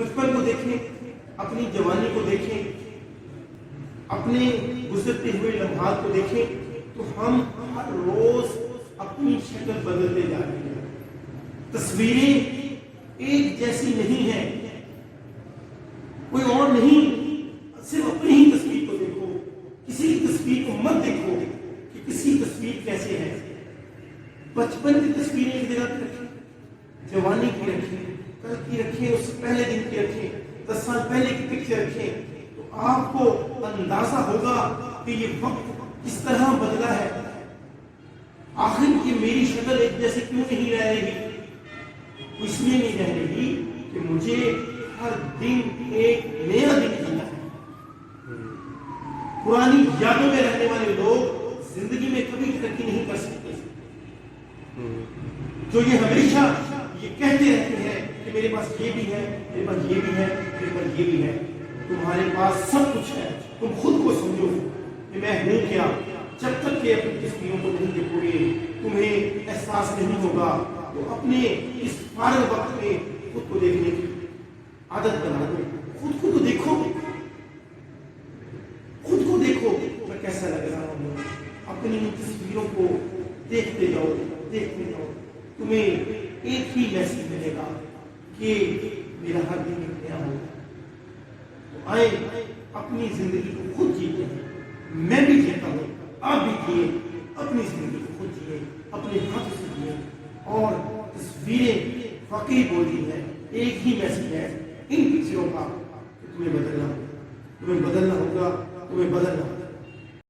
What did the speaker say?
بچپن کو دیکھیں، اپنی جوانی کو دیکھیں، اپنے گزرتے ہوئے لمحات کو دیکھیں تو ہم ہر روز اپنی شکل بدلتے جا رہے ہیں. تصویریں ایک جیسی نہیں ہیں، کوئی اور نہیں. صرف اپنی ہی تصویر کو دیکھو، کسی کی تصویر کو مت دیکھو کہ کسی تصویر کیسے ہے. بچپن کی تصویریں ایک جگہ پہ رکھیں، جوانی کی رکھیں، کل کی رکھیں، اس سے پہلے دن کی رکھیں، 10 سال پہلے کی پکچر رکھیں، تو آپ کو اندازہ ہوگا کہ یہ وقت کس طرح بدلا ہے. آخر یہ میری شکل ایک جیسے کیوں نہیں رہ رہی؟ اس لیے نہیں رہ رہی کہ مجھے ہر دن ایک نیا دن جینا ہے. پرانی یادوں میں رہنے والے لوگ زندگی میں کبھی ترقی نہیں کر سکتے. جو یہ ہمیشہ یہ کہتے رہتے ہیں کہ میرے پاس یہ بھی ہے، میرے پاس یہ بھی ہے، میرے پاس یہ بھی ہے. تمہارے پاس سب کچھ ہے، تم خود کو سمجھو کہ میں ہوں کیا. جب تک کہ اپنی تصویروں کو نہیں دیکھو گے تمہیں احساس نہیں ہوگا. تو اپنے اس فارغ وقت میں خود کو دیکھنے کی عادت بنا دو. خود کو تو دیکھو، خود کو دیکھو میں کیسا لگ رہا ہوں. اپنی تصویروں کو دیکھتے جاؤ، دیکھتے جاؤ. تمہیں ایک ہی میسج ملے گا کہ میرا ہر دن نیا ہوگا. تو آئے اپنی زندگی کو خود جیتے ہیں. میں بھی جیتا ہوں، آپ بھی جیے اپنی زندگی کو خود جیے، اپنے ہاتھ سے جیے. اور تصویریں واقعی بولتی ہیں، ایک ہی میسج ہے ان پکچروں کا کہ تمہیں بدلنا ہوگا، تمہیں بدلنا ہوگا، تمہیں بدلنا ہوگا.